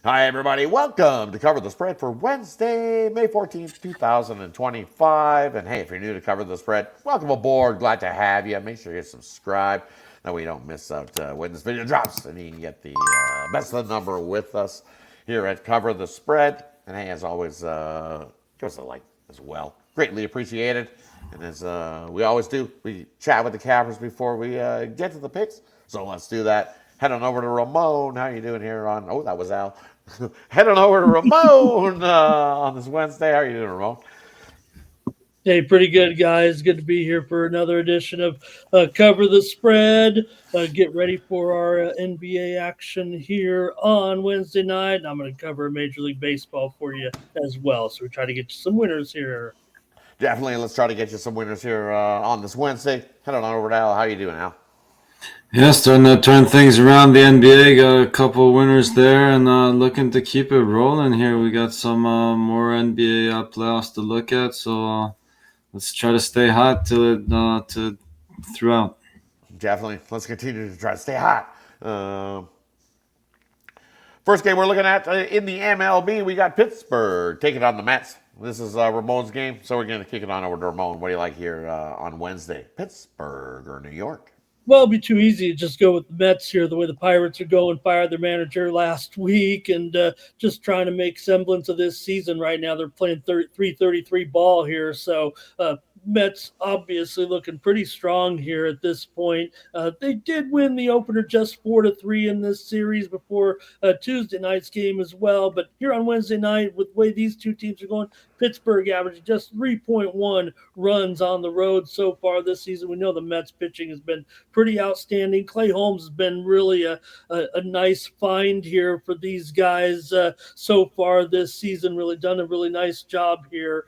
Hi, everybody. Welcome to Cover the Spread for Wednesday, May 14th, 2025. And hey, if you're new to Cover the Spread, welcome aboard. Glad to have you. Make sure you subscribe. That way you don't miss out when this video drops. And you can get the best of the number with us here at Cover the Spread. And hey, as always, give us a like as well. Greatly appreciated. And as we always do, we chat with the cappers before we get to the picks. So let's do that. Head on over to Ramon. How you doing here on? Oh, that was Al. Head on over to Ramon on this Wednesday. How are you doing, Ramon? Hey, pretty good, guys. Good to be here for another edition of Cover the Spread. Get ready for our NBA action here on Wednesday night. I'm going to cover Major League Baseball for you as well. So we try to get you some winners here. Definitely. Let's try to get you some winners here on this Wednesday. Head on over to Al. How you doing, Al? Yeah, starting to turn things around. The NBA got a couple winners there, and looking to keep it rolling here. We got some more NBA playoffs to look at, so let's try to stay hot to throughout. Definitely. Let's continue to try to stay hot. First game we're looking at in the MLB, we got Pittsburgh taking on the Mets. This is Ramon's game, so we're going to kick it on over to Ramon. What do you like here on Wednesday? Pittsburgh or New York? Well, it'd be too easy to just go with the Mets here, the way the Pirates are going, fired their manager last week, and just trying to make semblance of this season right now. They're playing 333 ball here, so Mets obviously looking pretty strong here at this point. They did win the opener just 4-3 in this series before Tuesday night's game as well. But here on Wednesday night, with the way these two teams are going, Pittsburgh averaging just 3.1 runs on the road so far this season. We know the Mets pitching has been pretty outstanding. Clay Holmes has been really a nice find here for these guys so far this season. Really done a really nice job here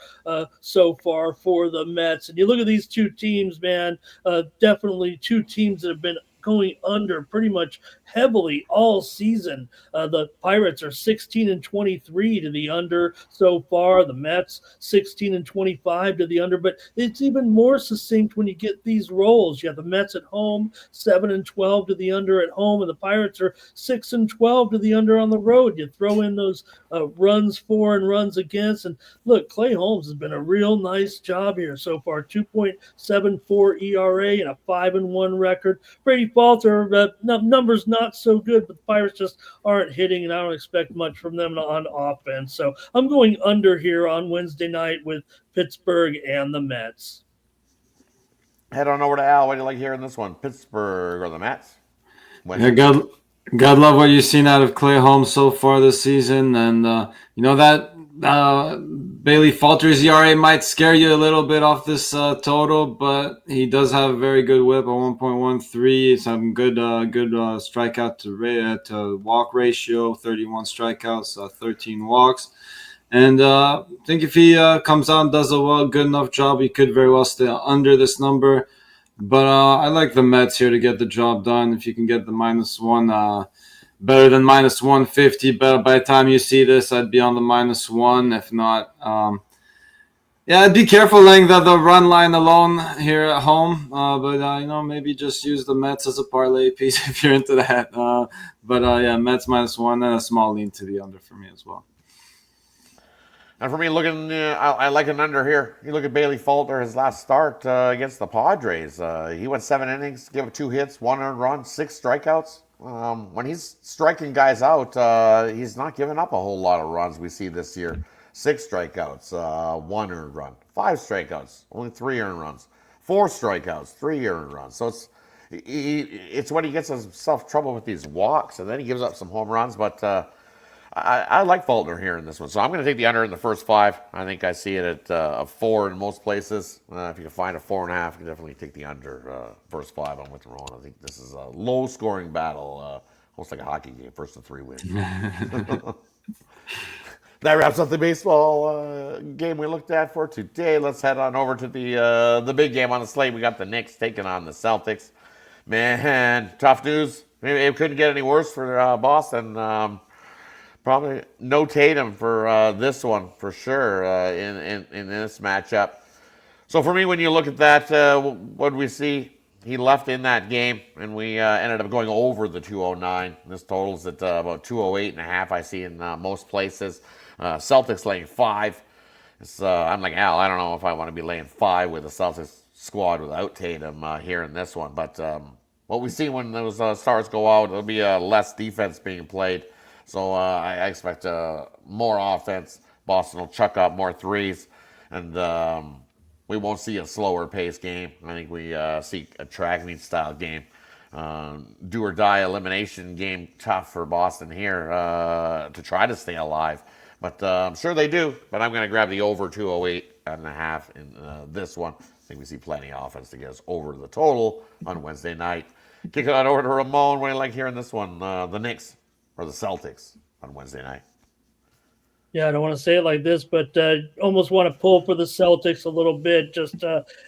so far for the Mets. And you look at these two teams, man, definitely two teams that have been going under pretty much heavily all season. The Pirates are 16-23 to the under so far. The Mets 16-25 to the under, but it's even more succinct when you get these rolls. You have the Mets at home 7-12 to the under at home, and the Pirates are 6-12 to the under on the road. You throw in those runs for and runs against, and look, Clay Holmes has been a real nice job here so far. 2.74 ERA and a 5-1 record. Brady Falter, numbers not so good, but the Pirates just aren't hitting, and I don't expect much from them on offense. So I'm going under here on Wednesday night with Pittsburgh and the Mets. Head on over to Al. What do you like here in this one? Pittsburgh or the Mets? Yeah, Wednesday. God love what you've seen out of Clay Holmes so far this season, and that Bailey Falter's ERA might scare you a little bit off this total, but he does have a very good WHIP at 1.13. Some good strikeout to walk ratio, 31 strikeouts, 13 walks. And I think if he comes out and does a good enough job, he could very well stay under this number. But I like the Mets here to get the job done. If you can get the -1, better than -150. But by the time you see this, I'd be on the -1. If not, I'd be careful laying the run line alone here at home. But maybe just use the Mets as a parlay piece if you're into that. Mets -1 and a small lean to the under for me as well. And for me, I like an under here. You look at Bailey Falter, his last start against the Padres. He went 7 innings, gave up 2 hits, 1 earned run, 6 strikeouts. When he's striking guys out, he's not giving up a whole lot of runs we see this year. 6 strikeouts, 1 earned run, 5 strikeouts, only 3 earned runs, 4 strikeouts, 3 earned runs. So it's when he gets himself trouble with these walks, and then he gives up some home runs, but I like Faulkner here in this one, so I'm going to take the under in the first 5. I think I see it at a 4 in most places. If you can find a 4.5, you can definitely take the under first 5. I'm with Ron. I think this is a low-scoring battle, almost like a hockey game, 1-3 win. That wraps up the baseball game we looked at for today. Let's head on over to the big game on the slate. We got the Knicks taking on the Celtics. Man, tough news. Maybe it couldn't get any worse for Boston. Probably no Tatum for this one for sure in this matchup. So for me, when you look at that, what do we see? he left in that game, and we ended up going over the 209. This totals at about 208.5. I see in most places. Celtics laying 5. I'm like Al. I don't know if I want to be laying 5 with the Celtics squad without Tatum here in this one. But what we see when those stars go out, there'll be less defense being played. So I expect more offense. Boston will chuck up more threes, and we won't see a slower pace game. I think we see a track meet style game. Do or die elimination game, tough for Boston here to try to stay alive. But I'm sure they do. But I'm going to grab the over 208.5 in this one. I think we see plenty of offense to get us over the total on Wednesday night. Kick it on over to Ramon. What do you like hearing this one? The Knicks or the Celtics on Wednesday night? Yeah, I don't want to say it like this, but almost want to pull for the Celtics a little bit just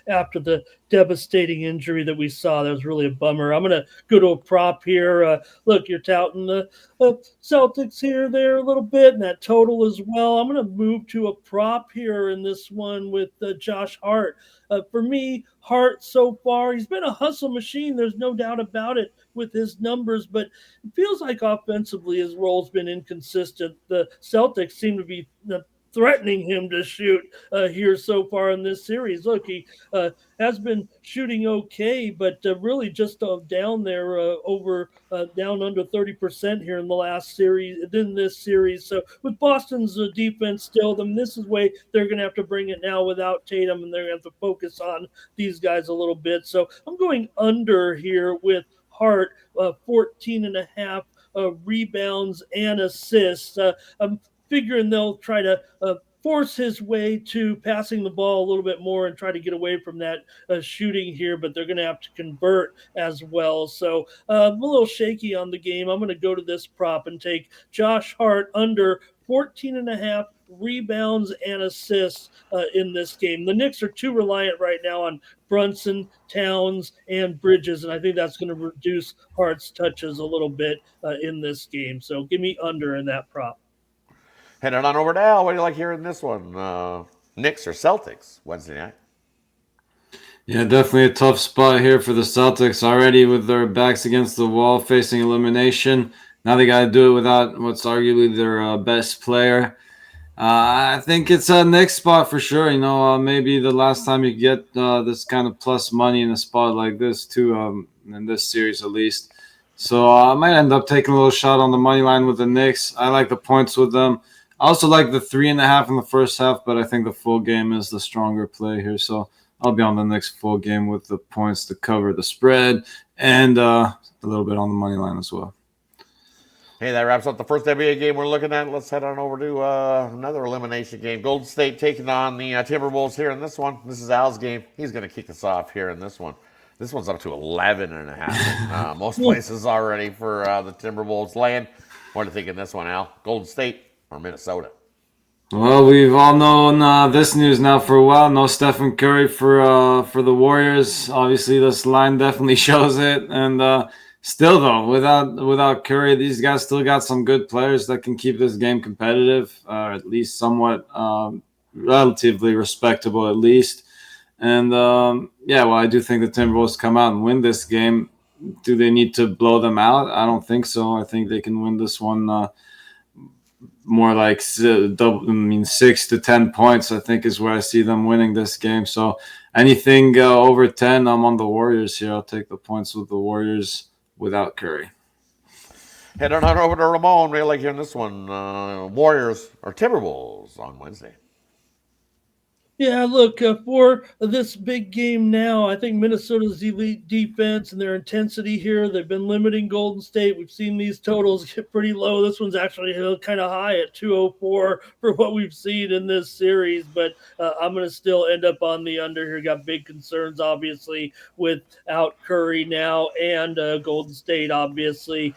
after the devastating injury that we saw. That was really a bummer. I'm going to go to a prop here. Look, you're touting the Celtics here, there a little bit, and that total as well. I'm going to move to a prop here in this one with Josh Hart. For me, Hart so far, he's been a hustle machine. There's no doubt about it with his numbers, but it feels like offensively his role's been inconsistent. The Celtics seem to be threatening him to shoot here so far in this series. Look, he has been shooting okay, but really just down there down under 30% here in the last series, in this series. So with Boston's defense still, then this is way they're going to have to bring it now without Tatum, and they're going to have to focus on these guys a little bit. So I'm going under here with Hart, 14.5 rebounds and assists. I'm figuring they'll try to force his way to passing the ball a little bit more and try to get away from that shooting here, but they're going to have to convert as well. So I'm a little shaky on the game. I'm going to go to this prop and take Josh Hart under 14.5 rebounds and assists in this game. The Knicks are too reliant right now on Brunson, Towns, and Bridges, and I think that's going to reduce Hart's touches a little bit in this game. So give me under in that prop. Heading on over to Al. What do you like hearing this one? Knicks or Celtics Wednesday night? Yeah, definitely a tough spot here for the Celtics already with their backs against the wall facing elimination. Now they got to do it without what's arguably their best player. I think it's a Knicks spot for sure. Maybe the last time you get this kind of plus money in a spot like this too, in this series at least. So I might end up taking a little shot on the money line with the Knicks. I like the points with them. I also like the 3.5 in the first half, but I think the full game is the stronger play here. So I'll be on the Knicks full game with the points to cover the spread and a little bit on the money line as well. Hey, that wraps up the first NBA game we're looking at. Let's head on over to another elimination game. Golden State taking on the Timberwolves here in this one. This is Al's game. He's going to kick us off here in this one. This one's up to 11.5. Most places already for the Timberwolves laying. What do you think in this one, Al? Golden State or Minnesota? Well, we've all known this news now for a while. No Stephen Curry for the Warriors. Obviously, this line definitely shows it. And still, though, without Curry, these guys still got some good players that can keep this game competitive, or at least somewhat relatively respectable, at least. And I do think the Timberwolves come out and win this game. Do they need to blow them out? I don't think so. I think they can win this one more like 6 to 10 points, I think, is where I see them winning this game. So anything over 10, I'm on the Warriors here. I'll take the points with the Warriors without Curry. Head on over to Ramon. Really like hearing this one. Warriors or Timberwolves on Wednesday. Yeah, look, for this big game now, I think Minnesota's elite defense and their intensity here, they've been limiting Golden State. We've seen these totals get pretty low. This one's actually kind of high at 204 for what we've seen in this series, but I'm going to still end up on the under here. Got big concerns, obviously, without Curry now, and Golden State, obviously,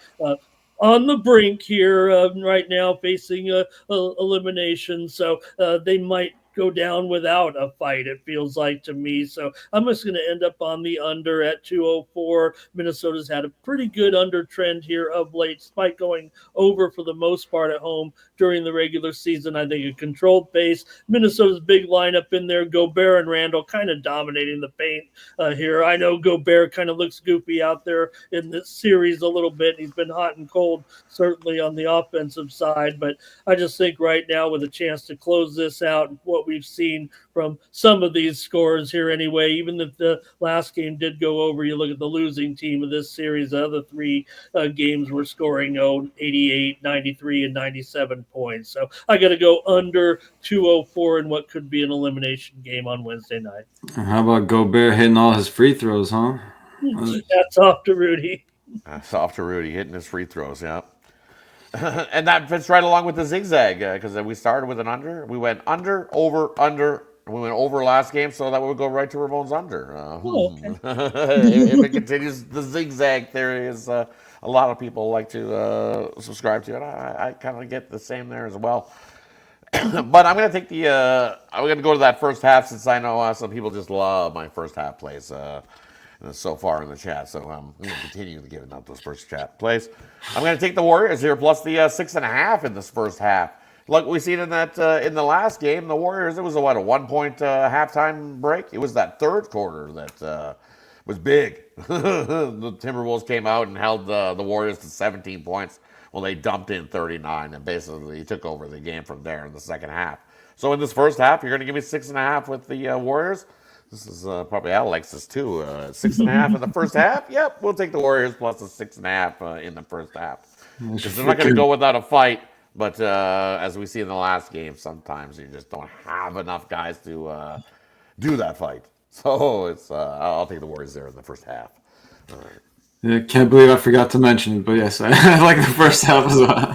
on the brink here right now, facing elimination. So they might go down without a fight, it feels like to me. So I'm just going to end up on the under at 204. Minnesota's had a pretty good under trend here of late, despite going over for the most part at home during the regular season. I think a controlled pace. Minnesota's big lineup in there, Gobert and Randall kind of dominating the paint here. I know Gobert kind of looks goofy out there in this series a little bit. He's been hot and cold, certainly on the offensive side, but I just think right now with a chance to close this out, what we've seen from some of these scores here anyway, even if the last game did go over, you look at the losing team of this series, the other three games were scoring 88, 93, and 97 points. So I got to go under 204 in what could be an elimination game on Wednesday night. How about Gobert hitting all his free throws, huh? That's off to Rudy. That's off to Rudy hitting his free throws, yeah. And that fits right along with the zigzag because we started with an under. We went under, over, under. We went over last game, so that would go right to Ramon's under. Okay. If it continues, the zigzag theory is a lot of people like to subscribe to it. I kind of get the same there as well. But I'm going to take I'm going to go to that first half since I know some people just love my first half plays so far in the chat. So I'm going to continue to give out those first chat plays. I'm going to take the Warriors here plus the 6.5 in this first half. Like we seen in that in the last game, the Warriors, it was a 1-point halftime break. It was that third quarter that was big. The Timberwolves came out and held the Warriors to 17 points. Well, they dumped in 39 and basically took over the game from there in the second half. So in this first half, you're going to give me 6.5 with the Warriors. This is probably Alex's too. 6.5 in the first half. Yep, we'll take the Warriors plus the 6.5 in the first half. Because they're not going to go without a fight. But as we see in the last game, sometimes you just don't have enough guys to do that fight. So I'll take the Warriors there in the first half. All right. Yeah, can't believe I forgot to mention it, but yes, I like the first half as well.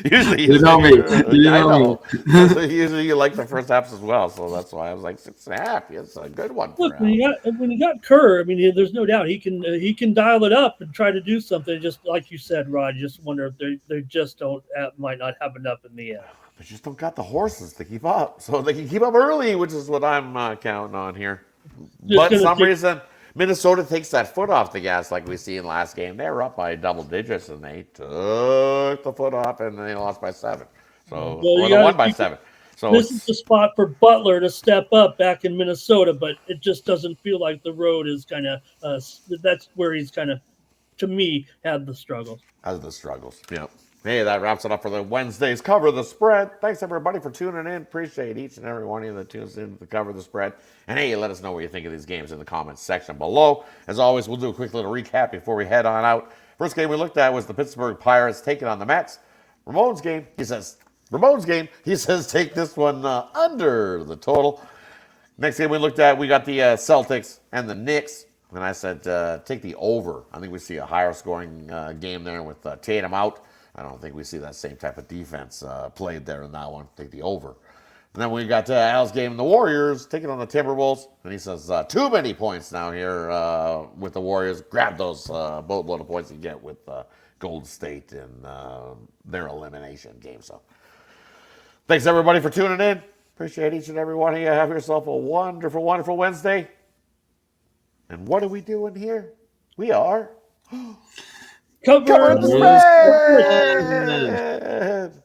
Usually you know me. You know me. Usually you like the first half as well, so that's why I was like 6.5. It's a good one. Look, when you got Kerr, I mean, there's no doubt he can dial it up and try to do something. Just like you said, Rod, you just wonder if they just might not have enough in the end. They just don't got the horses to keep up, so they can keep up early, which is what I'm counting on here. But for some reason, Minnesota takes that foot off the gas like we see in last game. They were up by double digits, and they took the foot off, and they lost by 7. So, or they won by 7. So this is the spot for Butler to step up back in Minnesota, but it just doesn't feel like the road is kind of that's where he's kind of, to me, had the struggles. Yep. Hey, that wraps it up for the Wednesday's Cover the Spread. Thanks, everybody, for tuning in. Appreciate each and every one of you that tunes in to Cover the Spread. And, hey, let us know what you think of these games in the comments section below. As always, we'll do a quick little recap before we head on out. First game we looked at was the Pittsburgh Pirates taking on the Mets. Ramon's game, he says, take this one under the total. Next game we looked at, we got the Celtics and the Knicks. And I said, take the over. I think we see a higher scoring game there with Tatum out. I don't think we see that same type of defense played there in that one. Take the over. And then we got Al's game, the Warriors, taking on the Timberwolves. And he says, too many points now here with the Warriors. Grab those boatload of points you get with Golden State in their elimination game. So thanks, everybody, for tuning in. Appreciate each and every one of you. Have yourself a wonderful, wonderful Wednesday. And what are we doing here? We are... Cover the spread!